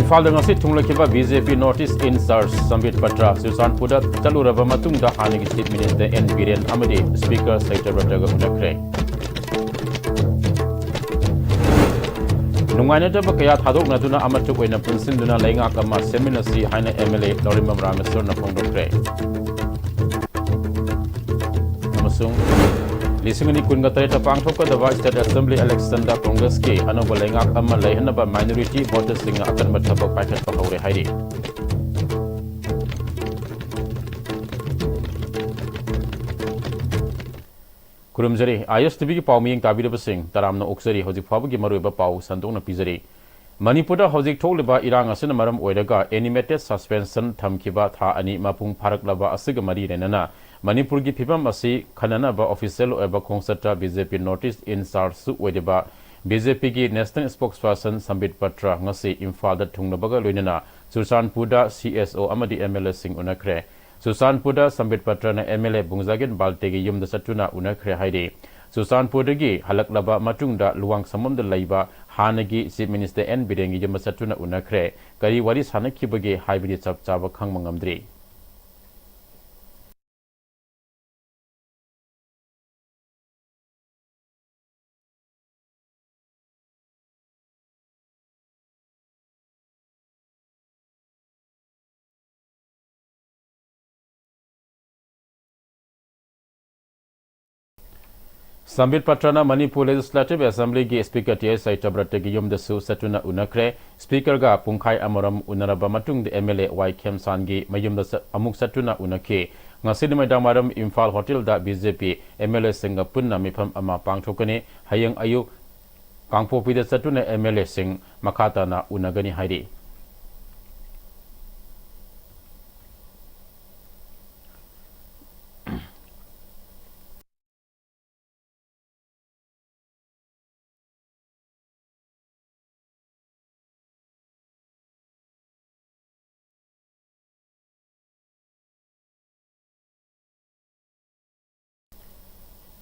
Imphal da ngasi thunglakiba BJP Northeast in Charge Sambit Patra Susanpura chaluraba matungda hanigi Chief Minister N Biren amadi Speaker Secretary unakre Nungainataba kaya thadokna duna amatu koina punsinduna lainga kama seminasi haina MLA Lorimam Rameswar na phongdokre amasung Lisingani Kungatare Pangtoka the Vice State Assembly election da Congress ki Hanoba Lengak Amma Lehanaba minority voters singa akan mataba packet pahore hairi Kurumjari ISTV ki pawmiyeng tabira basing taramna oksari hojik phaba ki maruiba paw sandongna pizari Manipura hojik tholiba irang asina maram oiraga animated suspension thamkiba tha ani mapung pharaklaba asiga mari renana Manipur ki phibam asi khananaba official oiba khongsatra BJP Northeast in Charge su oideba BJP ki national spokesperson Sambit Patra ngasi Imphal da thungnabaga loinana Susanpura CSO amadi MLA sing unakre Susanpura Sambit Patra na MLA bungzagen baltegi yumda satuna unakre haide Susanpura gi halaklaba matungda luwang samamda laiba hanagi Chief Minister N Birengi yumda satuna unakre kari wari sanakibage haibidi chapchaba khangmangamdri Sambit Patrana Manipur Legislative Assembly ki Speaker TSI Tabrate ki yum dasu satuna unakre Speaker ga pungkai amaram unaraba matung de MLA Y Kemsan gi mayum da amuk satuna unake ngasin mai damaram Imphal Hotel da BJP MLA singa punna mifam ama pangthokane hayang ayu kangpopi da satuna MLA sing makata na unagani hairi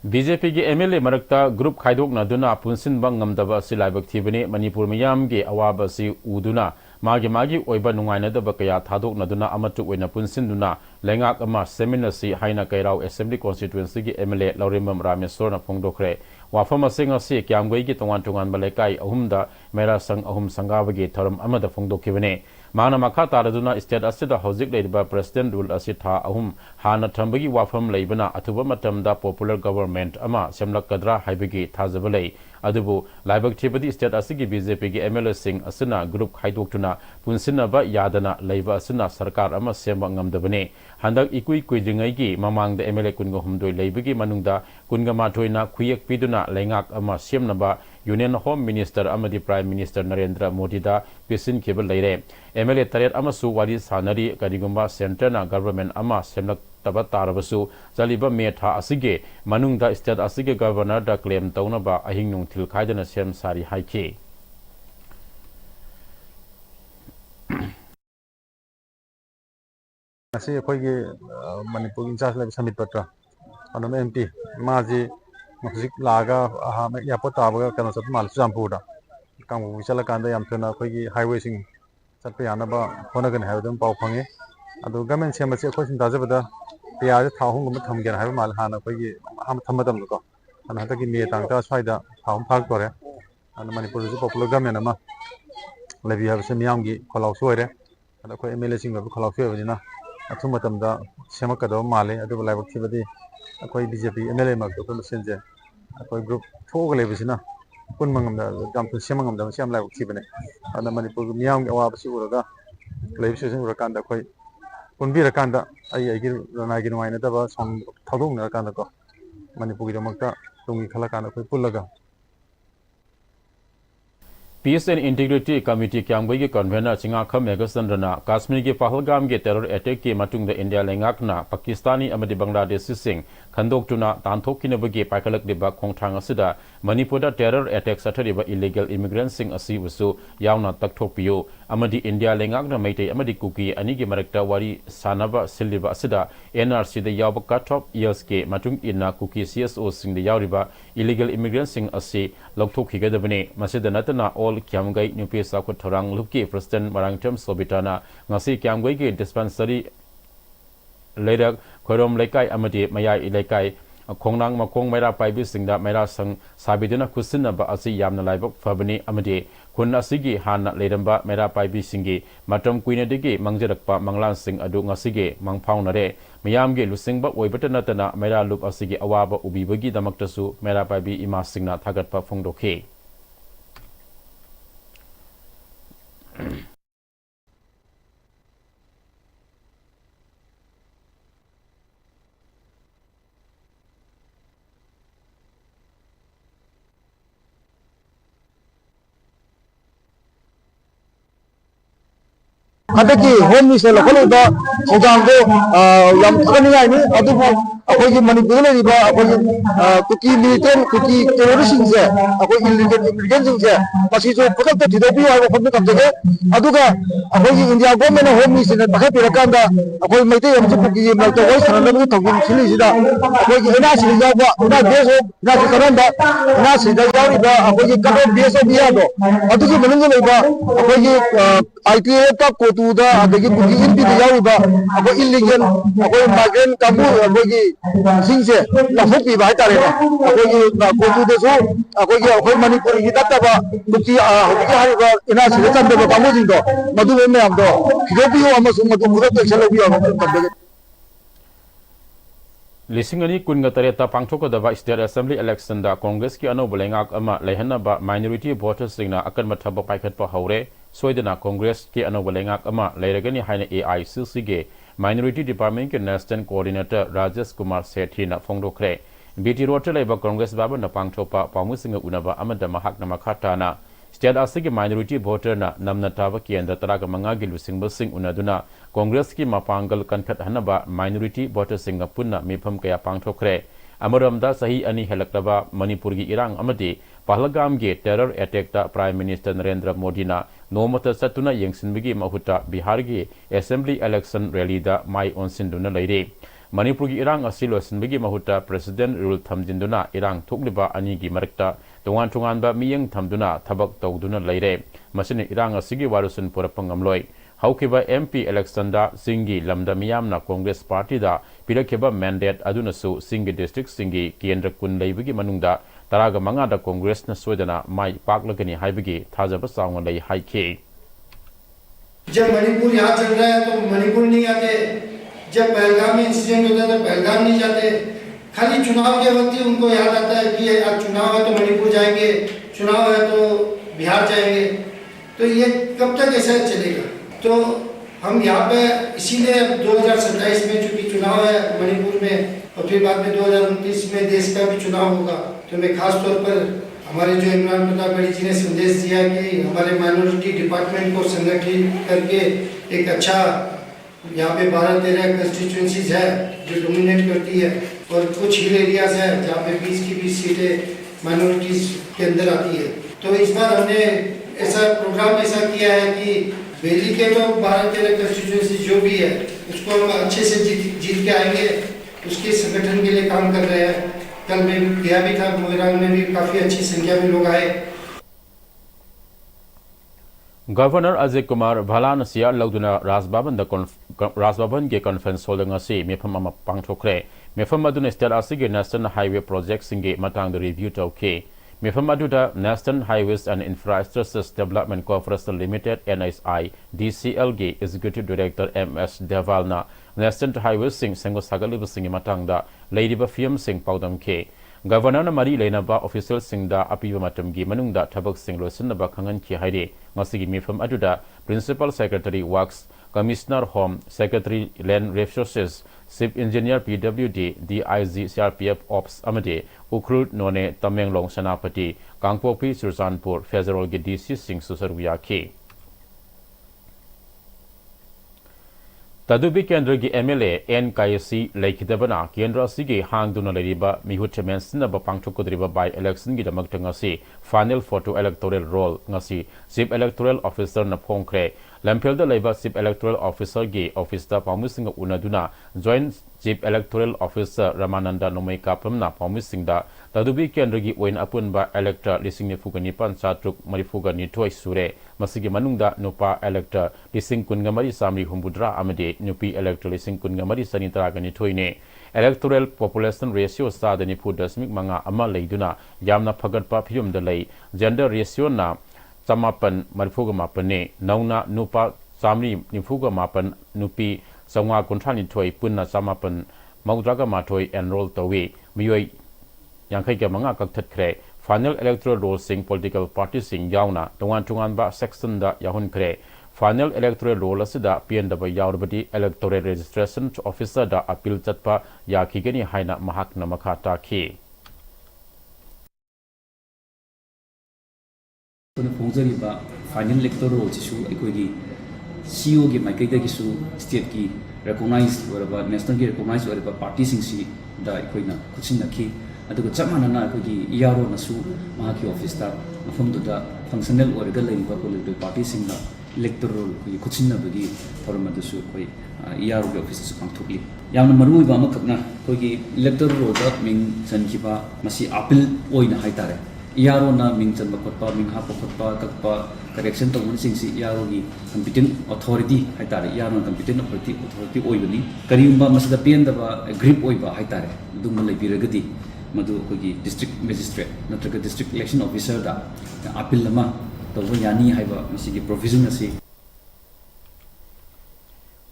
BJP ki MLA marakta group khaidok na duna punsin bang ngamdaba silaibak thibani Manipur miyam gi awaba si uduna magi oiba nungaina daba kaya thadok na duna amatu oina punsin duna lengak ama seminar si haina kairau assembly constituency gi MLA Lorimam Rameswar na phongdokre wafam asinga si kyamgoi gi tongan balekai ahumda mera sang ahum sangaba gi tharam amada phongdokibane Mana makha taraduna state asida hojik leiba president rule asitha ahum hana thambagi wafam leibana athuba matamda popular government ama semlakadra haibagi thajabalei adubu laibak thibadi state asigi BJP gi MLA sing asina group khaidoktuna punsinaba yadana leiba asina sarkar ama semba ngamdabane handak ikui kuidingai gi mamangda MLA kunga humdoi leibagi manungda kunga mathoina khuyek piduna lengak ama semnaba Union Home Minister amadi Prime Minister Narendra Modi da pisin kebal leire MLA taret amasu wari sanari karigumba center na government ama semlak tabat tarabasu jaliba metha asige manungda state asige governor da claim taunaba ahing nung thil khaidana sem sari haiki asi akhoi Manipur in charge level Sambit Patra anam MP maji Musik laga ya potabaga kana sat mal Susanpura kangbu chala kanda yam thona akhoi highway sing satpe yanaba honagan haidam pau phange adu government semasi akhoi sin dajabada pya thahung gum thamgen haiba mal hana akhoi thamadam ko ana hataki me tangta swaida thahum phak tore ana Manipur ji popular government ama lebi habse miyam gi kholau soire ana akhoi MLA sing ba kholau soire bajina athum matamda semakado male adu laibak thibadi akhoi BJP MLA mak to senje akhoi group thogale bisina kun mangamda gampun semangamda siam laibak thibane ana Manipur miyam gi awa basi uraga leibisi sing urakanda akhoi kunbira kanda ai gi rana gi nuaina daba som thodong na kanda ko Manipur gi makta tungi khala kanda akhoi pullaga Peace and Integrity Committee Kyamgoi ki convener Chinga Kham Megasandrana Kashmir ki Pahalgam ki terror attack ki matungda India lengakna Pakistani amadi Bangladesh sing khandok tuna tanthok kinabagi paikalak deba khongthang asida Manipur da terror attack sathariba illegal immigrants sing asi wasu yauna takthok piyo amadi India lengakna meitei amadi kuki anigi marakta wari sanaba siliba asida NRC da yawba cut off years ke matung ina kuki CSO sing da yawriba illegal immigrants sing asi lokthokhigadabane masida natana all kyamgai nupe sakhu thorang lupki president marangtam sobitana ngasi kyamgai ke dispensary ledak khorom lekai amadi mayai lekai khongnang makong maira paibi singda maira sang sabiduna kusinna ba asi yamna laibok fabani amadi khun asigi hanna leramba maira paibi singi matam kuina degi mangjarakpa manglan sing adu ngasigi mangphaunare miyamge lusingba oibata tana maira lup asigi awaba ubibagi damaktasu maira paibi ima singna thagatpa phongdokhe हदकी home minister लखलुदा थौजांगो यम थगनियानि अदुबो अखोगी मणिपुर लेरिबा अखोगी Kuki militant Kuki terrorist सिंजे अखोगी इलीगल इमिग्रेंट सिंजे मसिजो पकत थिदोबि हाय वखम कमजगे अदुगा अखोगी इंडिया गवर्नमेंट होम मिनिस्टर तखै पिरकांदा अखोगी मैते यम कुकी मल्तो वॉइस सनदबि थौगिन सिलिसिदा अखोगी एना सिरि याबा एना देश ना करंदा एना सिदा यारिबा अखोगी कटो देश बियादो अदुगी मनंग लेबा अखोगी आईटीए का कोटूदा अदगी कुकी इनपी यारिबा अखो इलीगल अखो माइग्रेंट काबू अखोगी सिंसे लफुकी बाय तारे अखोगी कोटूदेसु अखोगी अखो मणिपुर की तत्तबा कुकी होगी हारिबा इना सिदा चंदबा कामो जिंदो मधु में हमदो खिदोबियो अमसु मधु मुरत चलोबियो तबगे Lisingani kunga tareta pangthokadaba state assembly election da congress ki anoba lengak ama lehanaba minority voters singna akan mathaba paikhatpa haure soidana congress ki anoba lengak ama leiragani haina AICC ge minority department ke national coordinator Rajesh Kumar Sethi na phongdokre BT road leba congress baba na pangthopa pamusinga unaba amada mahak na makhata na state asigi minority voter na namna taba kendra taraga manga gilu singbasing unaduna congress ki mapangal kankhat hanaba minority voter singa punna mifam kaya pangthokre amaramda sahi ani helaktaba manipur gi irang amadi pahalgam ge terror attack ta prime minister Narendra Modi na nomata satuna yengsinbigi mahuta bihar gi assembly election rally da mai onsinduna leire manipur gi irang asilo sinbigi mahuta president rule thamjinduna irang thokliba ani gi marakta tongan tongan ba miyeng thamduna thabak tawduna leire masine irang asigi warusun purapangamloi haukiba MP election da singi lamda miyamna congress party da pirakhiba mandate aduna su singi district singi kendra kun leibigi manungda taraga manga da congress na soidana mai paklagani haibigi thajaba sawnga lei haike जब मणिपुर यहाँ चल रहा है तो मणिपुर नहीं आते जब पहलगाम में इंसिडेंट होता है तो पहलगाम नहीं जाते खाली चुनाव के वक्त ही उनको याद आता है कि आज चुनाव है तो मणिपुर जाएंगे चुनाव है तो बिहार जाएंगे तो ये कब तक ऐसा चलेगा तो हम यहाँ पे इसीलिए 2027 में चूंकि चुनाव है मणिपुर में और फिर बाद में 2029 में देश का भी चुनाव होगा तो मैं खास तौर पर हमारे जो इमरान प्रताप गढ़ी जी ने संदेश दिया कि हमारे माइनॉरिटी डिपार्टमेंट को संगठित करके एक अच्छा यहाँ पे 12-13 कंस्टिट्यूंसीज है जो डोमिनेट करती है और कुछ हिल एरियाज है जहाँ पे 20 की 20 सीटें माइनॉरिटीज के अंदर आती है तो इस बार हमने ऐसा प्रोग्राम ऐसा किया है कि दिल्ली के तो 12-13 कंस्टिट्यूंसी जो भी है उसको हम अच्छे से जीत के आएंगे उसके संगठन के लिए काम कर रहे हैं कल मैं गया भी था मोइरांग में भी काफ़ी अच्छी संख्या में लोग आए Governor Ajay Kumar Bhalan Sia Lauduna Rajbhavan ke conference hall ngasi mefam ama pangthokre mefam aduna state asige national highway project singe matang the review tawke mefam aduda National Highways and Infrastructure Development Corporation Limited NHI DCL ge executive director MS Devalna National Highways sing sengo sagalib singe matang da leidiba film sing paudam ke Governor na mari leinaba official singda apiba matamgi manungda thabak sing losinaba khangan ki haire ngasigi mifam aduda principal secretary works commissioner home secretary land resources chief engineer PWD DIG CRPF ops amade ukrut none tamenglong sanapati kangpopi surjanpur federal ge DC sing susarwiya ke Tadubi Kendra gi MLA NKC Laikidabana Kendra Sigi Hangduna Leriba Mihut Mensina Bapangcho Kudriba by election Gidamak Ngasi final photo electoral roll Ngasi Chief Electoral Officer Napongkre Lampelda Leba Chief Electoral Officer Gi Officer Pamusing Unaduna Joint Chief Electoral Officer Ramananda Nomeka Pamna Pamusingda Tadubi Kendra gi Oin Apun ba Elector Lising Fugani Satruk Marifuga Nitoi Sure Masigi Manungda Nupa Elector Lising Kungamari Samri Humbudra Amade Nupi Elector Lising Kungamari Sanitara Ganitoine Electoral Population Ratio Sa Nipu Dasmik Manga Ama Leiduna Yamna Pagatpa Pium Delay Gender Ratio Na Samapan Marifuga Mapane Nauna Nupa Samri Nifuga Mapan Nupi Sangwa Kuntrani Toy Punna Samapan Maudraga Matoi Enroll Tawi Miyoi Yankaiga Manga Kaktat Kre Final Electoral Roll Sing Political Party Sing Yauna Tongan Tungan Ba Section Da Yahun Kre Final Electoral Roll Asida PNW Yaurabadi Electoral Registration Officer Da Appeal Chatpa Yakigani Haina Mahak Namakata Ki Final Electoral Equity CEO gi Maikaida Gisu State ki recognized or national ki recognized or party sing si da equina Kuchin Naki aduga Chamanana Kugi Yaro Nasu Mahaki office da Mafumduda functional or political party sing da electoral Kuchin Nabagi Formadasu Yaro office Pangtuli. Yam Maru Bamakana Kogi electoral road Ming Sankiba Masi Apple Oina Haitare. Yaro na Ming Chan Bakotpa, Ming Hapokotpa, Kakpa, correction to one sings Yaro competent authority Haitare, Yaro competent authority Oibani, Karimba Masada Piendaba, a grip Oiba Haitare, Dumala Biragati, Madu Kogi district magistrate, Natraka district election officer da Apil Lama, the Yani Haiba, Masigi provisionally.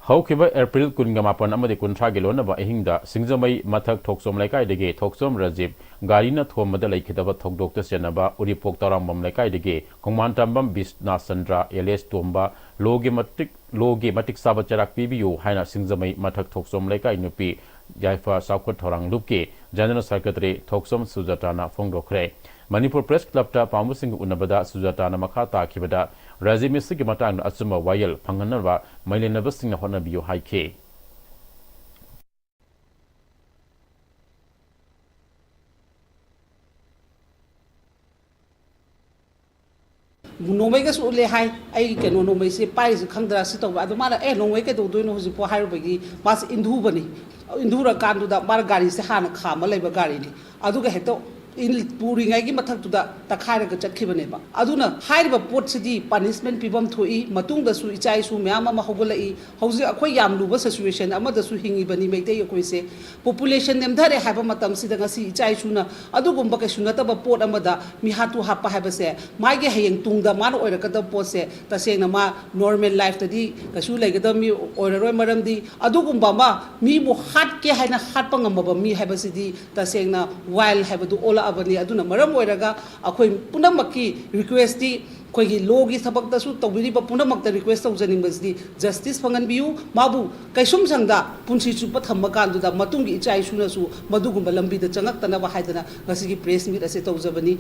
Haukiba April Kungamapan Amadi Kuntragilona ba Hinda, Singzamai Matak Toksom Lakai de Toksom Rajib, Garina Thomada Lakitaba Tok Doctor Senaba, Uripok Tarambam Lakai de Komantambam Bisna Sandra, Eles Tomba, Logi Matik Sabacharak PBU, Haina Singzamai Matak Toksom Lakai Nupi, Jaifa Sakut Torang Luke, General Secretary Toksom Sujatana Fongdokre. Manipur Press Club ta Pamusing Unabada Sujatana Makata Kibada, Razimisi Matang Asuma Wayel, Panganava, Mailena Busting Honabiu High K. Nomega Sule High, I can no say pies, Kandra sit over the mother, and no way to do no Zipo Harabagi, Mas Indubani, Indura can do that Margari Sahana Kama Labor Garini. Aduga Heto. In Puring I give Matak to the Takara Kibaneba. Aduna, hide a port city, punishment pibam to e, Matunga su Ichai su Miama Mahogolai, Hose Aquayam Luba situation, Amada su Hingi Bani make the Yoquise, population them there have a matam sidangasi Ichai suna, Adugumba Shunataba port Amada, Mihatu Hapa Habase, Magi Haying Tunga Man or the Kata Pose, Tasenama, normal life to the Kasula Gadami or the Romaramdi, Adugumbama, me mo hat ke hana hatpangamba me habasidi, Tasena, while have to all Abani Aduna Maram Weraga, Aquim Punamaki requesti, Quagi Logi Sabakta Su, Tawiriba Punamak request of Zanimasi, Justice Pangan Biu, Mabu, Kaisum Sanga, Punchi Supatamakan, the Matungi Chai Sunasu, Madugum Balambi, the Chanaktanava Haidana, Nasiki Press Meet as a Tozabani.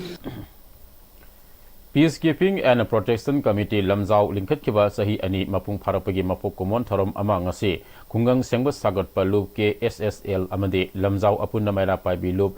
Peacekeeping and Protection Committee Lamzau Linkat Kiba Sahi Ani Mapung Parapagi Mapokomon Taram Amang Asi, Kungang Sengba Sagat Palu K SSL Amade, Lamzau Apuna Mera Pai Bilub.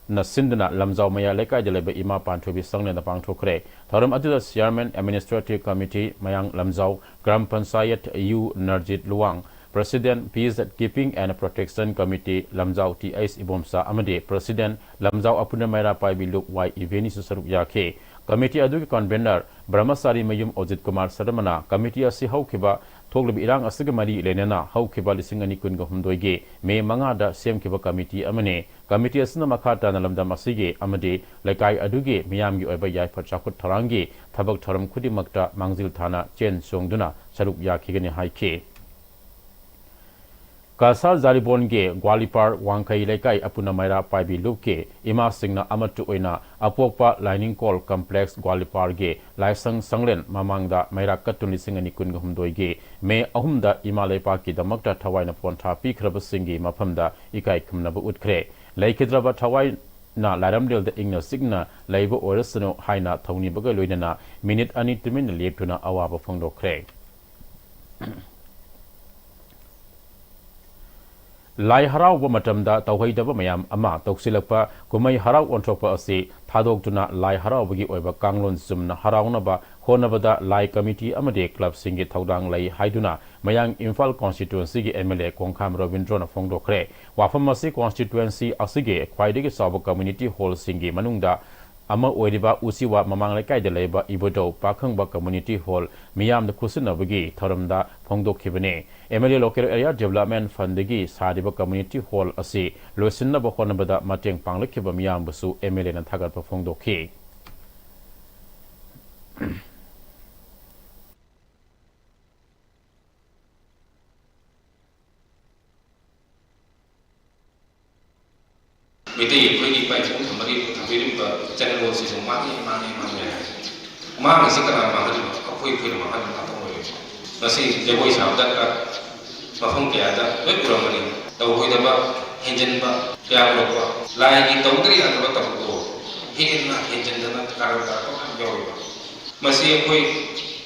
Na Sindana Lamzau Maya Leka Jaleba Ima Pantobi Sangna the Pangtokre. Taram Adida Chairman Administrative Committee Mayang Lamzau, Gram Pansayat U Narjit Luang, President Peacekeeping and Protection Committee Lamzau T.S. Ibomsa Amade, President Lamzau Apuna Mera Pai Biluk Y Iveni Susaruk Yake. Committee Adu Convener Brahmasari Mayum Ojit Kumar Sadamana, Committee Asi Haukiba, Toglib Irang Asigamari Lenena, Haukiba Lisingani Kunga Humdoige, May Mangada, Same Kiba Committee Amane, Committee Asina Makata Nalamda Masige, Amade, Lakai Aduge, Miami Obayai Pachakut Tarangi, Tabak Taram Kudi Makta, Mangzil Tana, Chen Songduna, Saruk Yakigani Haike. Kasal Zaribonge, Gwalipar, Wankai Lekai, Apuna Maira Paibi Luke, Ima Singna Amatu Oina, Apopa Lining Call Complex Gwalipar Ge, Laisang Sanglen, Mamangda, Maira Katuni Singani Kungum Doige, May Ahumda Imalepaki, the Makta Tawaina Ponta, Pikrabasingi, Mapamda, Ikai Kumnabu Utkre, Laikidraba Tawai. Na Laramdel the Igna Signa, Labor Oresano, Haina, Tony Bagaluina, Minute Anitimin, Lepuna, Awaba Fondo Craig. lai harau ba matamda tawhaidaba mayam ama tawsilakpa kumai harau onthokpa asi thadok lai harau bagi oiba kanglon sumna harauna ba honabada lai committee amade club singi thaudang lai haiduna mayang Imphal constituency gi MLA Kongkham Ravindrona Phongdokre wafamasi constituency asige khwaidagi sabu community hall singi manungda ama oiriba usiwa mamang lekai de leba ibodo pakhangba community hall miyam da khusinabagi tharamda phongdokhibane MLA Local Area Development Fund gi sadiba community hall asi loisinna ba khonabada mateng panglakhiba miyam busu MLA na thagat pa phongdokhi Mete yekoi pai chung thamari thamiri ba channel si so mani ma si kana ma ha khoi ma ha ta to hoye nasi jeboi sabda ka ma phong kya da oi puramani taw hoi da ba henjen ba kya ro ba lai gi taw tri ha ba ta ko henjen da na kar da ko yo ba masi koi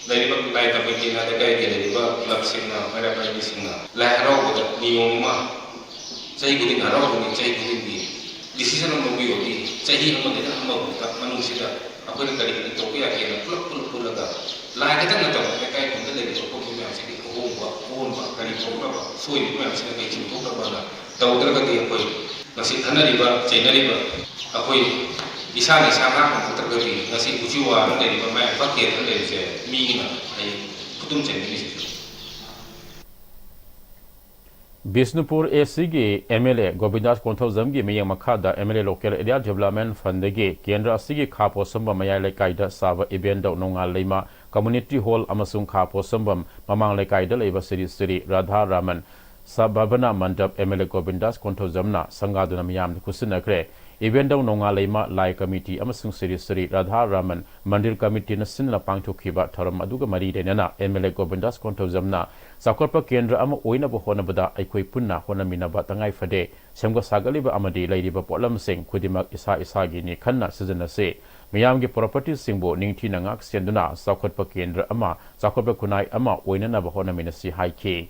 lai ba lai ta ba ki na da kai ge ba club sing na mara pai sing na lai ro ba niyom ma chai gi na ro ni chai gi ni decision on movie होती चाहिए हम लोग हम लोग मनुष्य का अपने करीब तो क्या किया पुल लगा लाइक तक न तो कहीं घूमने लगे तो कोई में ऐसे को करीब होगा सोई में ऐसे कहीं चिंता तो करवाना तो उधर का दिया कोई नसी धन रिबा चैन रिबा कोई इशारा ना उधर का दिया नसी कुछ हुआ ने रिबा मैं पक्के धन ले से मीनी ना ये कुतुम चैन नहीं Bisnupur AC gi MLA Govindas Konthozam gi meyang makhada MLA Local Area Development Fund gi Kendra Sigi Khapo Sambam mayai lekai da saba event da nongal leima community hall amasung Khapo Sambam mamang lekai da leiba Sri Radha Raman Sababana Mandap MLA Govindas Konthozam na sangaduna miyam kusinakre event da nongal leima lai committee amasung Sri Radha Raman Mandir committee na sinna pangthokhiba tharam aduga mari denana MLA Govindas Konthozam na Sakorpa Kendra ama oina bo honabada aikoi punna honaminaba tangai fade semga sagaliba amadi laidiba polam sing khudimak isa gi ni khanna sizana se miyam gi property singbo ningthi nangak senduna Sakorpa Kendra ama Sakorpa kunai ama oina na bo honamina si haike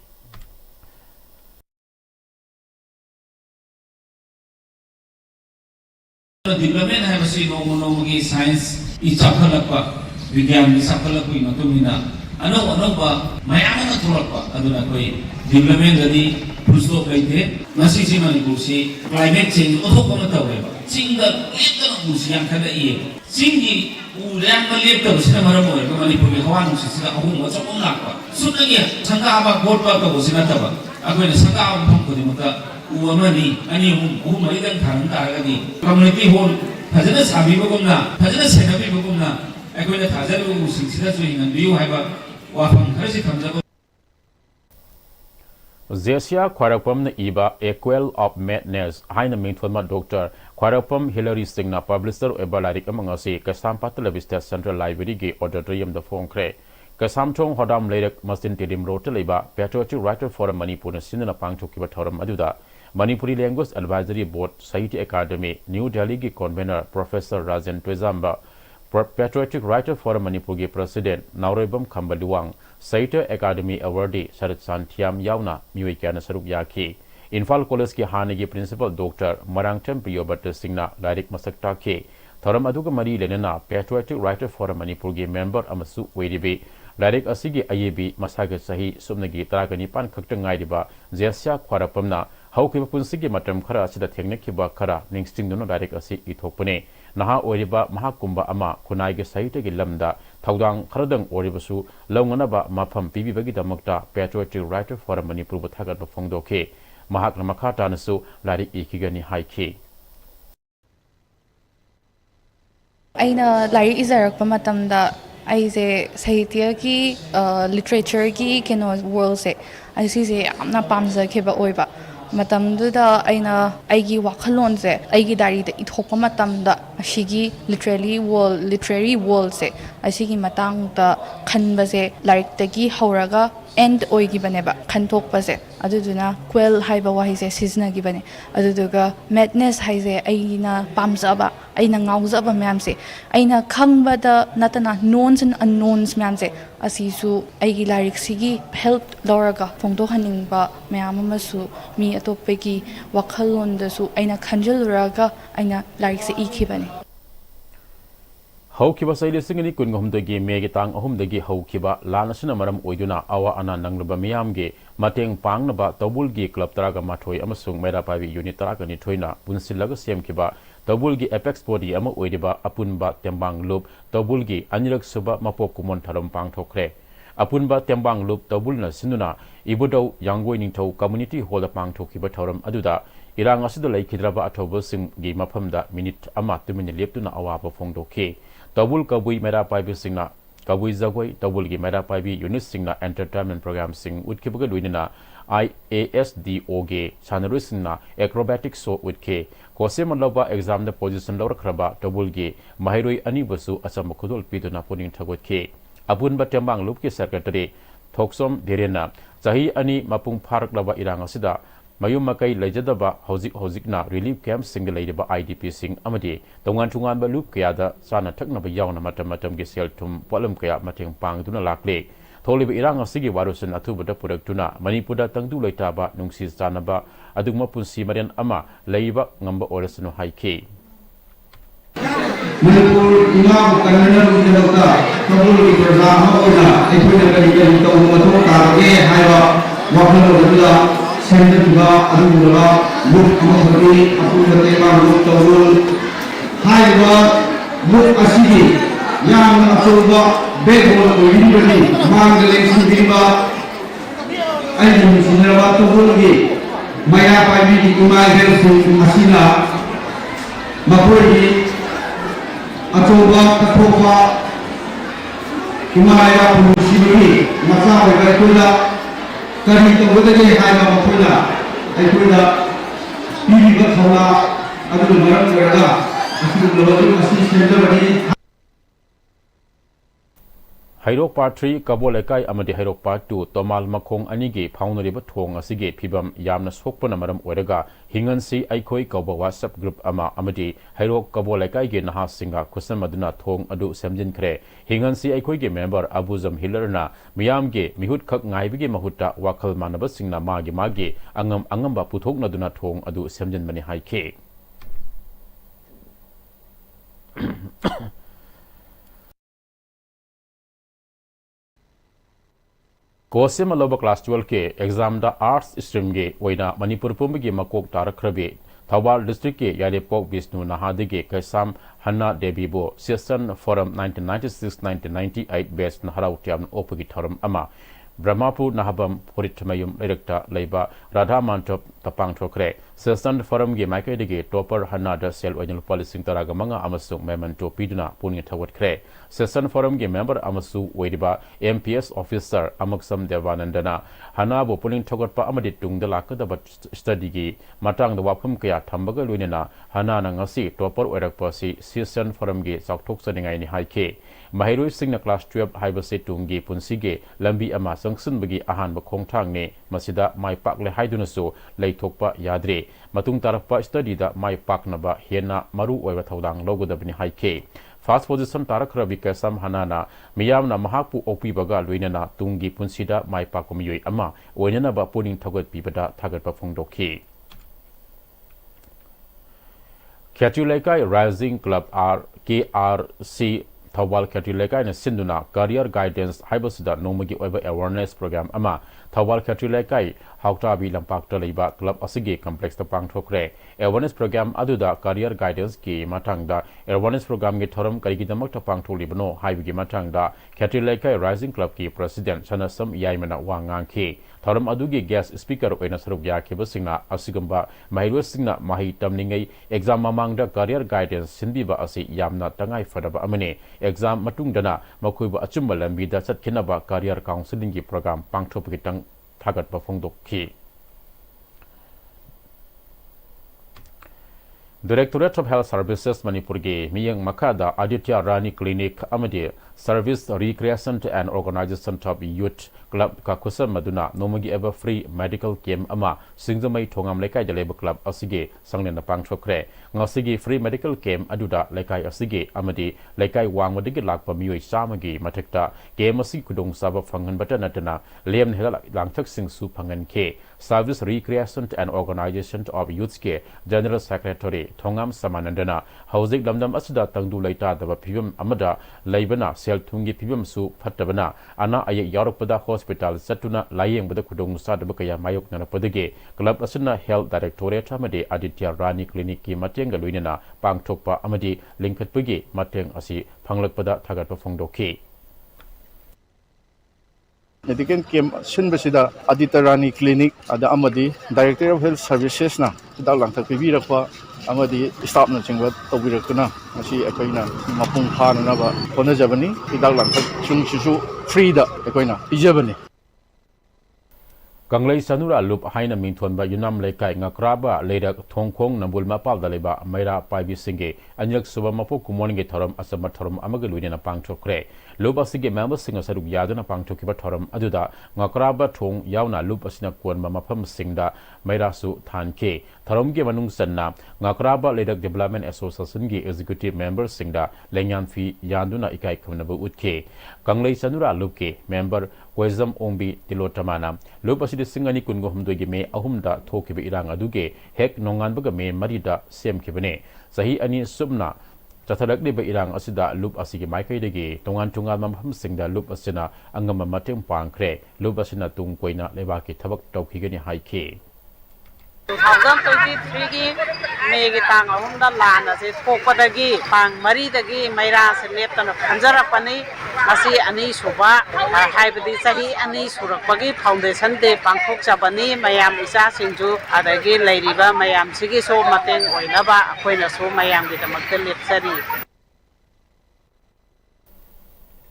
development hai basi no gi science I chakhalakpa vigyan ni sakhalakui matumina ano ba mayam na thorpa aduna koi development jadi pusto kaite nasi si Manipur si climate change othok ma tawe ba singa leta na musi yang kada ie singi ulang ma leta usina maram hoy ko Manipur ge hawa nu si ahum ma chapon lakpa sunagi sanga aba vote pa ko usina taba akoi na sanga am phom ko di mata uamani ani hum mari dan thang ta ga di community hall phajana sabi ba gumna phajana senabi ba gumna akoi na thajaru usina so hingan biu hai ba Zesia Khwarapam na iba Equal of Madness haina mingthonma Dr. Khwarapam Hillary Singh na publisher ebalarik amangasi Kasam Patalabista Central Library gi auditorium da phongkre Kasam Chong Hodam Lerak Masin Tidim Road leba Patriotic Writer Forum Manipur na sinna pangthokiba thoram aduda Manipuri Language Advisory Board Sahitya Academy New Delhi gi convener Professor Rajan Twezamba Patriotic Writer Forum Manipur gi President Naurebam Khambaluwang Sahitya Academy Awardee Sharat Santhiam Yauna Miwi Kyana Saruk Yaki Imphal College ki Hanigi Principal Dr. Marangtem Priyobat Singna Direct Masakta ke Thoram aduga mari lenana Patriotic Writer Forum Manipur gi member amasu Wedibi Direct Asigi IAB Masaga Sahi Sumnagi Taragani Pan Kaktangai Diba Zesia Khwarapamna Haukiba Punsigi Matam Khara Sida Technikiba Khara Ningsting Duno Direct Asi Ithopune Naha Oriba Mahakumba Ama Kunai Sahita gi Lamda Thaudang Kharadang Oribasu Launganaba Mafam Pibi Bagi Damakta Patriotic Writer Forum Manipur Bathagat Phongdoke Mahak Namakata Nasu Larik Ikigani Haike Aina Larik Izarak Matamda Aise Sahitya ki literature ki keno world se Aise amna pamza kheba oiba matamduda aina aigi wakhalon se aigi dari da ithokpa matamda ashigi literary world se asigi matang da khanba se larik tagi hauraga end oigibaneba khanthokpase aduduna quell haiba wahise siznagibane aduduga madness haise aina pamjaba aina ngaujaba myamse aina khangbada natana knowns and unknowns myamse asisu aigi larik sigi help loraga phongdo haningba myam amasu mi atopegi wakhalondasu aina khanjaluraga aina larik se ikhibane haukiba saile singani kungomdagi megi tang ahumdagi haukiba lanasina maram oiduna awa ana nanglaba miyamge mateng pangnaba tabulgi club taraga mathoi amasung mera pavi unit taraga ni thoina punsilaga semkiba tabulgi apex body ama oidiba apunba tembang loop tabulgi anirak suba mapok kumon tharam pangthokre apunba tembang loop tabulna sinuna ibudau yangoi ningthau community hall pangthokiba thoram aduda irang asida laikhidraba athoba singgi maphamda minute ama tumini leptuna awaba phongdokhe tabul kabui mera paibi singna kabui jagoi tabul gi mera paibi unit singna entertainment program sing utkibaga luinina IASDO ge chanarui singna acrobatic show utke kosem loba exam the position lor khraba tabul gi mahiroi ani basu asam khudol piduna puning thagotke abun ba tembang lup ki secretary thoksom derena chahi ani mapung pharak laba irang asida mayum makai lejadaba hojikna relief camp single leiba IDP sing amadi tongan tungan ba lup kya da sana thakna ba yauna matam gi sel thum polam kya mateng pangduna lakle tholiba irang asigi warusun athubada produktuna manipura tangdu leitaba nungsi sanaba adugma punsi marian ama leiba ngamba orasunu haike Manipur ima bukanana rujadota tabul ki programa oina ekhoina kali to mato targe haiba wakhalo dula sendra adula muk amahari apurate ma muk tabul haiba muk asigi yang asoba bebol oinibani mangale sibimba aini sinrawa tabul gi maya pabi ki kumai hel asina mapuri Atoba Katoba Himalaya Pushiburi Masa Baikula Kari Tobodage Haima Mapula Aikula Piri Bathala Adu Maram Verda Asu Lawatu Asi Center Hairok Part 3 Kabolekai amadi Hairok Part 2 Tomal Makong anigi Paunariba Thong asige Pibam Yamna Sokpana Maram Orega Hingansi Aikoi Kauba WhatsApp group ama amadi Hairok Kabolekai ge Naha Singa Kusamaduna Thong Adu Samjin Kre Hingansi Aikoi ge member Abuzam Hillerna Miyam ge Mihut Khak Ngaibige Mahuta Wakal Manaba Singna Magi Angamba Puthokna Duna Thong Adu Samjin Mani Haike Kosem aloba class 12 ke exam da arts stream ge oina Manipur pumbi ge makok tarakhrebe Thawal district ke Yarepok Vishnu Nahadi ge Kaisam Hanna Debibo Session Forum 1996-1998 based Naharau Tiam Opagi Thoram Ama Brahmapur Nahabam Puritmayum Erecta Leba Radha Mantop Tapang Thokre Session Forum ge Maike de ge Topper Hanna da Sel Oinal Policy Taragamanga Amasung Memento Piduna Punya Thawat Kre Session Forum ge member Amasu Wediba MPS officer Amaksam Devanandana Hana bo Puling Thokotpa Amadi Tungda Lakada study ge Matang the Wapum Kaya Tambaga Lunina Hana Nangasi Topper Orakpa si Session Forum ge Saktok Saningai ni Haike Mahiru Singna class 12 Haibase Tungi Punsige Lambi Ama Sangsun Bagi Ahan Bakong Tang ne Masida Mai Pak Le Haidunaso Leitokpa Yadre Matung Tarakpa study da Mai Pak Naba Hena Maru Oiva Thaudang Logodabni Haike First position Tarakrabi Kasam Hanana Miyamna Mahapu Opi Baga Luinana Tungi Punsida Mai Pakumiyui Ama Oinana Ba Puning Tagot Pibada Tagat Pafungdoki Katulekai Rising Club KRC Thawal Katulekai na Sinduna Career Guidance Haibasida Nomagi Oiva Awareness Program Ama Thawal Katulekai Hauktabi Lampakta Leiba Club Asigi Complex Tapang Thokre Awareness Program Aduda Career Guidance Ki Matangda Awareness Program Ki Thoram Karikidamak Tapang Tholibano Haibigi Matangda Katulekai Rising Club Ki President Chanasam Yaimana Wangang Ki Thoram Adugi Guest Speaker Oina Saruk Yakiba Singna Asigamba Mahiru Singna Mahi Tamningai Exam Mamangda Career Guidance Sinbiba Asi Yamna Tangai Fadaba Amane Exam Matungdana Makuiba Achumba Lambida Chatkinaba Career Counseling Ki Program Pangthopikitang Tagat Pafungdokki Directorate of Health Services Manipur ge Miyang Makada Aditya Rani Clinic Amadi Service Recreation and Organization of Youth club ka khusam maduna nomagi ever free medical camp ama singzamai thongam lekai jaleba club asige sangne na pangthokre ngasigi free medical camp aduda lekai asige amadi lekai wangwadigi lakpa mioi samagi mathekta game asi kudong saba phangan bata natana lem hela langthak sing su phangan ke service recreation and organization of youth ke general secretary thongam samanandana housing lamdam asida tangdu laita daba phibam amada laibana sel thungi phibam su phattabana ana ay yaropada hospital satuna layeng bada kudong sa daba kaya mayok na padage club asina health directorate amade aditya rani clinic ki mateng galuina pangthokpa amadi lingkhatpagi mateng asi phanglakpada thagatpa phongdokhi medical camp sinbasida Aditya Rani Clinic ada amadi Director of Health Services na hidak langthak pibirakpa amadi staff na chingwa tawbirakuna masi akoina mapung phananaba honajabani hidak langthak chungsisu free da akoina pijabani Kanglei sanura lup haina mingthonba yunam lekai ngakraba leirak thongkhong nambul mapal daleba maira paibi singe anyak suba mapu kumoninge thoram asama thoram amaga luina pangthokre lup asige member singa saruk yaduna pangthokiba thoram aduda ngakraba thong yauna lup asina konba mafam singda maira su thanke thoramge manung sanna ngakraba leirak development association gi executive member singda lengyan fi yanduna ikai khumnabu utke kanglei sanura lupke member Wezam Ombi Tilotamana, Lupasidi Singani Kungo Humdugi me Ahumda Tokiba Irang Aduge, Hek Nongan Bagame Marida Sem Kibane, Sahi Ani Subna, Chatalak de Irang Asida, Lup Asigi Maika Dege, Tongan Tunga Mam Singda Lup Asina, Angama Matim Pankre, Lupasina Tung Koina Levaki Tabak Tokigani Haike. 2023 Megi tang ahumda lana se thokpadagi pang maridagi maira se leptana phanjarapani masi ani suba haibadi sahi ani surakpagi foundation de pangthok chabani mayam isa singju adagi leiriba mayam sigi so mateng oinaba akoina so mayam gi tamakte lepsari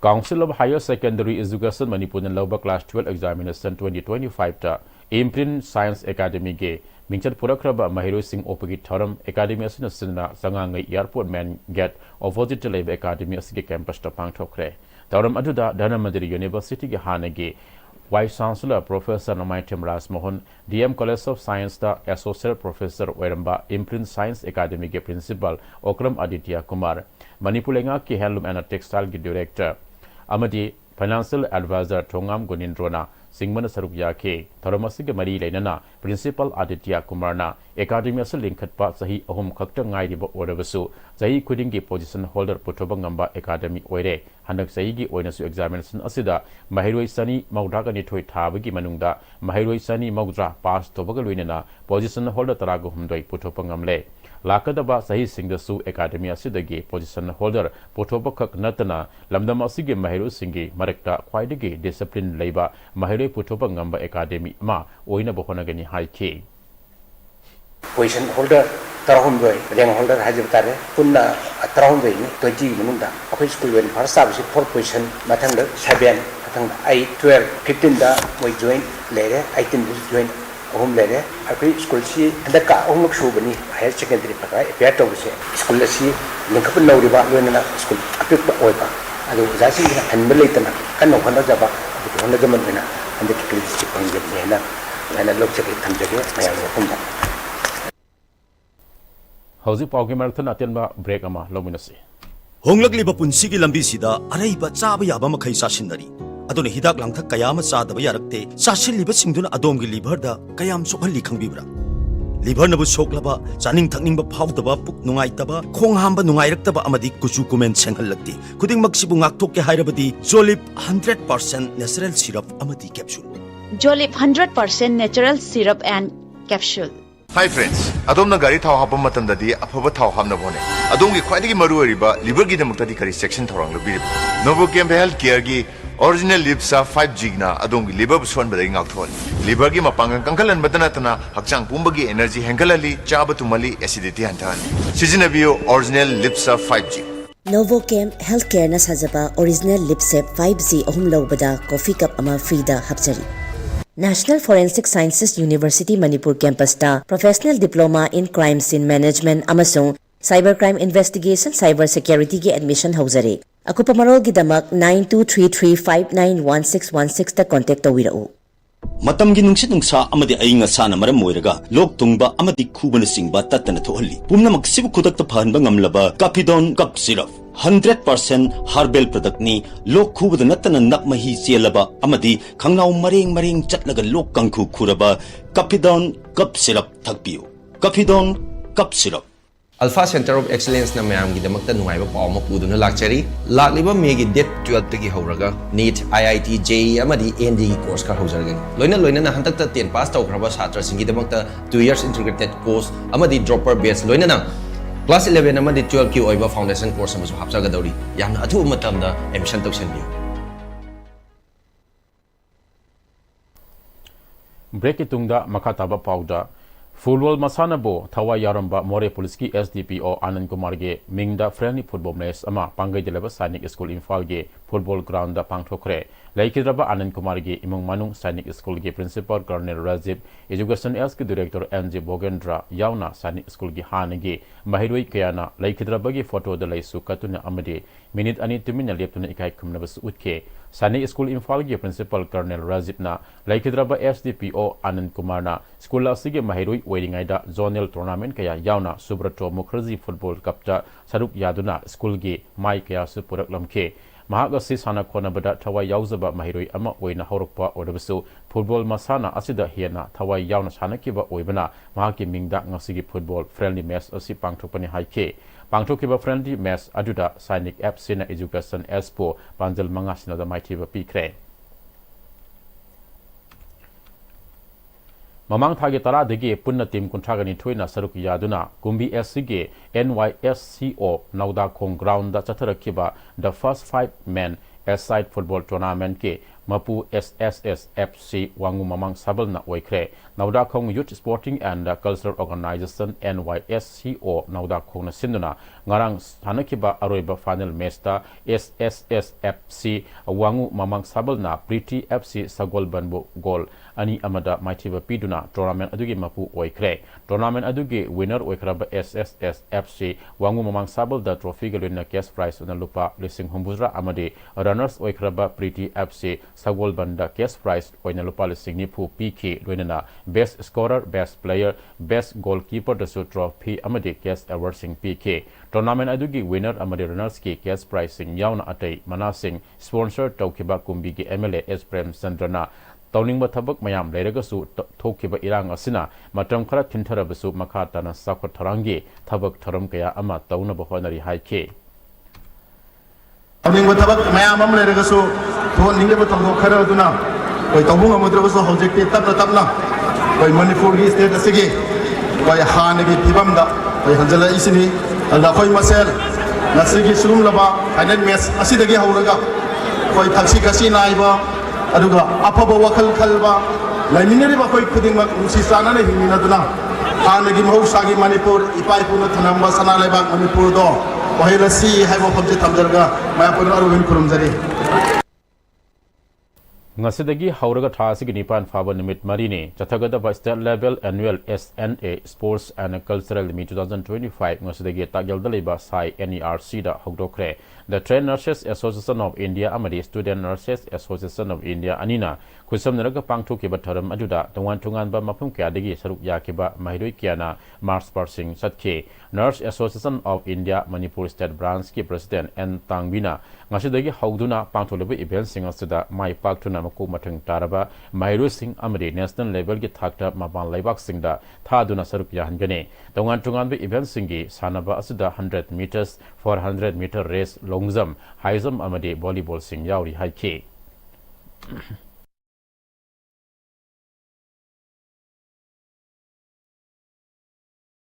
Council of Higher Secondary Education Manipur Lower Class 12 Examination 2025 ta Imprint Science Academy ge Mingchat Purakraba Mahiro Singh Opagi Thoram Academy Asina Sina Sangangai Airport Man Get Opposite Labor Academy Asige Campus ta Pangthokre Thoram aduda Dhanamandiri University ge Hanage Vice Chancellor Professor Namaitem Ras Mohan DM College of Science ta Associate Professor Weramba Imprint Science Academy ge Principal Okram Aditya Kumar Manipulenga ki Handloom and Textile ge Director Amadi Financial Advisor Thongam Gunindrona Singmana Sarukya ke Thoramasiga Mari Lenana Principal Aditya Kumarna Academy Asal Linkatpa Sahi Ahum Khakta Ngairiba Orabasu Sahi Kudingi Position Holder Putobangamba Academy Oire Handak Saigi Oinasu Examination Asida Mahiroi Sani Maudraga Nitoi Tabagi Manungda Mahiroi Sani Maudra Pass Tobagalwinana Position Holder Tarago Humdoi Putopangamle Lakadaba Sahi Singdasu Academy Asidagi Position Holder Potobakak Natana Lamdama Sige Mahiru Singi Marekta Kwaidagi Discipline Labor Mahiroi Putobangamba Academy Ma Oina Bohonagani High K. Position Holder Tarahumdoi, Rang Holder Hajatare, Puna Tarahumdoi, 20 Mununda, Office School when first service 4 position, Matanga 7, Matanga 8, 12, 15 da, we join later, 18 join. Home letter, I school see and the car almost shubani, higher secondary paka, a pair of school see, link up no river, school, a pick oipa. I was asking and Malaytana, and no one of the back, one of the Manina, and the kids on the Mena, and I looked at it and I am How's it Pogi Marathon Atenba break ama Lominasi? Honglagli Bapunsigi Lambisida, Areba Zabi Abama Kaisashinari. Adon hidak langthak kayam sadaba yarakte sasil liba singduna adongi liver da kayam sokhali khangbibra liver nabu soklaba chaning thakning ba phawdaba puk nungai taba khong hamba nungai raktaba amadi kuchu kumen senghal lakti kuding maksibu ngakthok ke hairabadi Jolip 100% natural syrup amadi capsule Jolip 100% natural syrup and capsule. Hi friends, adom na gari thau hapam matam dadi aphaba thau hamna bone adom gi khwaidagi maru ariba liver gi damukta di kari section thorang lobi Novo Camp Health Care gi Original Lipsa 5G na adongi liver buswan badai ngakthol liver gi mapangang kangkalan badana tana hakchang pumbagi energy hengalali chaba tumali acidity hantan Sizinabiyo Original Lipsa 5G Novo Camp Healthcare na sajaba Original Lipsep 5G ohum lobada coffee cup ama free da hapchari National Forensic Sciences University Manipur campus ta Professional Diploma in Crime Scene Management amasung Cybercrime Investigation Cyber Security ki admission hauzare Akupa marolgidamak 9233591616 ta contact tawirau. Matamgi nungsit nungsa amadi ayinga sana maram moiraga lok tungba amadi khubana singba tatana thohalli pumna maksibu khudakta phanba ngamlaba Capidon cup syrup 100% herbal product ni lok khubada natana nakmahi chelaba amadi khangnaw mareng chatlaga lok kangkhu khuraba Capidon cup syrup thakpiu Capidon cup syrup Alpha Center of Excellence na mayam gi damakta nungaiba paw ma puduna lakchari lakliba me gi date 12 tagi horaga NEET IIT JEE amadi ND gi course ka hojaraga loina na hantakta 10 pass tawkraba satra singi damakta 2 years integrated course amadi dropper batch loina na class 11 amadi 12 ki oiba foundation course amasu hapsaga dawri yamna athu matamda admission tawsenbi break itungda makataba powder Football Masanabo Tawa Yaramba More Poliski SDPO Anand Kumar ge Mingda friendly football match ama Pangai Delaba Sainik School Infal ge football ground da pangthokre Laikidraba Anand Kumar ge imong manung Sainik School ge principal Colonel Rajiv Education S ke director MJ Bogendra yauna Sainik School ge hanage mahiroi kayana Laikidraba ge photo da laisu katuna amade minute ani tumina leptuna ikai kumnabas utke Sainik School Infal ge principal Colonel Rajiv na Laikidraba SDPO Anand Kumar na school asige mahiroi Weddingaida zonal tournament kaya yauna Subrato Mukherjee football cup ta saruk yaduna school gi mai kaya su purak lamke mahagasi sana khona bada thawai yauzaba mahiroi ama oina horokpa odabasu football masana asida hiana thawai yauna sanakiba oibana mahaki mingda ngasigi football friendly match asi pangthokpani haike pangthokiba friendly match aduda Sainik FC na education expo panjal manga sinada maithiba pikre Mamang thagi tara degi punna team kuntragani thoina saruk yaduna Kumbi SC ge NYSCO Nauda Khong ground da chatharakiba the first 5 men aside football tournament ke Mapu SSS FC Wangu Mamang Sabal na oikre Nauda Khong Youth Sporting and Cultural Organization NYSCO Nauda Khong na sinduna ngarang thanakiba aroiba final match ta SSS FC Wangu Mamang Sabal na Pretty FC Sagol Banbo goal ani amada maithiba piduna tournament adugi mapu oikre tournament adugi winner oikraba SSS FC Wangu Mamang Sabal da trophy galina cash prize na lupa lising humbuzra amade runners oikraba Pretty FC Sagol Banda cash prize oina lupa lising ni phu PK loinana best scorer best player best goalkeeper da su trophy amade cash award sing PK tournament adugi winner amade runners ki cash prize sing yauna atai manasing sponsor tawkiba kumbi gi MLA S Prem Sandrana Tauning Tabak Mayam Legasu Tokiba Irang Asina, Matam Kara Tintarabasu Makatana Sakot Tarangi, Tabak Taram Kaya Ama Tauna Bahonari Haike. Tauning Tabak Mayam Legasu, Toning Batongo Karaduna, by Tabunga Mudrasu Hojeki Tabla, by Manipuri State Sigi, by Hanagi Pibamda, by Hanjala Isini, and the Hoi Masel, Nasigi Sumlaba, and then Mess Asidagi Hauraga, by Taxi Naiba. Aduga apaba wakal kalba laimineri ba koi khuding mak musisana ne himina duna hanagi mahusagi Manipur ipai puna thanamba sana lebak Manipur do ohirasi haibo phamje thamjarga mayapur arubin kurumjari Ngasidagi hauraga thasigi nipan faba nimit marini chathagada ba state level annual SNA Sports and Cultural Meet 2025 ngasidagi tagyalda leba sai NERC da hogdokre the Trained Nurses Association of India amadi Student Nurses Association of India anina kusamnaraga pangthokiba tharam aduda tungan ba mafum kyadagi saruk yakiba mahiroi kyana Mars Parsing Satke Nurse Association of India Manipur State Branch ki President N Tangbina ngasidagi hogduna pangtholeba event sing asida mai paktuna maku mathang taraba mahiroi sing amadi national level ki thakta maban laibak singda thaduna saruk yahangane tungan ba event singi sanaba asida 100 meters 400 meter race long jump high jump amadi volleyball sing yauri haike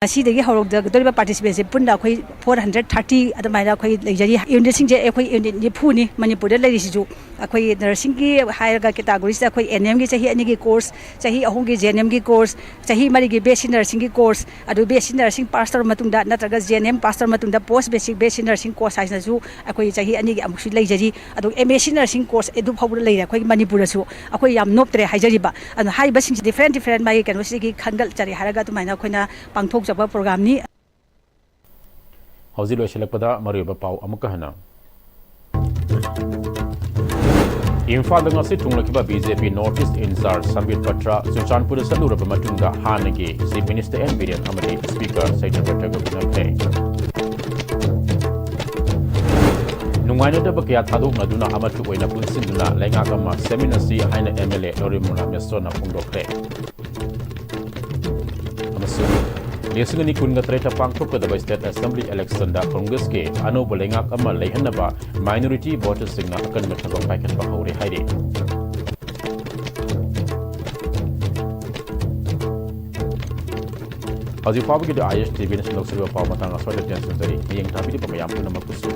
ꯑꯁꯤꯗꯒꯤ ꯍꯧꯔꯛꯀꯗꯧꯔꯤꯕ ꯄꯥꯔꯇꯤꯁꯤꯄꯦꯟꯁꯦ ꯄꯨꯟꯅ ꯑꯩꯈꯣꯏ 430 ꯑꯗꯨꯃꯥꯏꯅ ꯑꯩꯈꯣꯏ ꯂꯩꯖꯔꯤ ꯌꯨꯅꯤꯠꯁꯤꯡꯁꯦ ꯑꯩꯈꯣꯏ unit 90ꯅꯤ ꯃꯅꯤꯄꯨꯔꯗ ꯂꯩꯔꯤꯁꯤꯁꯨ ꯑꯩꯈꯣꯏ ꯅꯔꯁꯤꯡꯒꯤ ꯍꯥꯏꯔꯒ ꯀꯦꯇꯥꯒꯣꯔꯤꯁꯤꯗ ꯑꯩꯈꯣꯏ NMꯒꯤ ꯆꯍꯤ 2ꯒꯤ ꯀꯣꯔꯁ ꯆꯍꯤ 3ꯒꯤ JNMꯒꯤ ꯀꯣꯔꯁ ꯆꯍꯤ 4ꯒꯤ ꯕꯦꯁꯤꯛ ꯅꯔꯁꯤꯡꯒꯤ ꯀꯣꯔꯁ ꯑꯗꯨ ꯕꯦꯁꯤꯛ ꯅꯔꯁꯤꯡ ꯄꯥꯁ ꯇꯧꯔꯕ ꯃꯇꯨꯡꯗ ꯅꯠꯇ꯭ꯔꯒ JNM ꯄꯥꯁ ꯇꯧꯔꯕ ꯃꯇꯨꯡꯗ ꯄꯣꯁ ꯕꯦꯁꯤꯛ ꯅꯔꯁꯤꯡ ꯀꯣꯔꯁ ꯍꯥꯏꯅꯁꯨ ꯑꯩꯈꯣꯏ ꯆꯍꯤ 2ꯒꯤ ꯑꯃꯨꯛꯁꯨ ꯂꯩꯖꯔꯤ ꯑꯗꯨꯒ MSc ꯅꯔꯁꯤꯡ ꯀꯣꯔꯁ ꯑꯗꯨ ꯐꯥꯎꯕ ꯂꯩꯔꯦ ꯑꯩꯈꯣꯏ ꯃꯅꯤꯄꯨꯔꯗꯁꯨ ꯑꯩꯈꯣꯏ ꯌꯥꯝ ꯅꯣꯞꯇ꯭ꯔꯦ ꯍꯥꯏꯖꯔꯤꯕ ꯑꯗꯨ ꯍꯥꯏꯔꯤꯕꯁꯤꯡꯁꯤ ꯗꯤꯐꯔꯦꯟ ꯃꯥꯒꯤ ꯀꯩꯅꯣꯁꯤꯒꯤ ꯈꯟꯒꯠꯆꯔꯤ ꯍꯥꯏꯔꯒ ꯑꯗꯨꯃꯥꯏꯅ ꯑꯩꯈꯣꯏꯅ ꯄꯥꯡꯊꯣꯛꯆꯕ ꯄ꯭ꯔꯣꯒ꯭ꯔꯥꯝꯅꯤ Hauzi loisilakpada mariba pau amuka hana Imphal ngasi tunglakiba BJP North East Incharge Sambit Patra Chuchanpur saluraba matungda hanagi Chief Minister N Biren amadi Speaker Saitan Patra gunakhe Nungaina da bakya thaduk naduna amatu oina punsinduna lengak ama seminar si haina MLA Lorimuna Mesona pungdokre Lesungani kunga treta pangthok da State Assembly election da Congress ke anu bolengak ama lehanaba minority voters singna akan methabak paket ba hore haire Haji Fabu ki ISTV National Silver Power matang aswa da tension dari yang tapi di pemayam pun nama kusu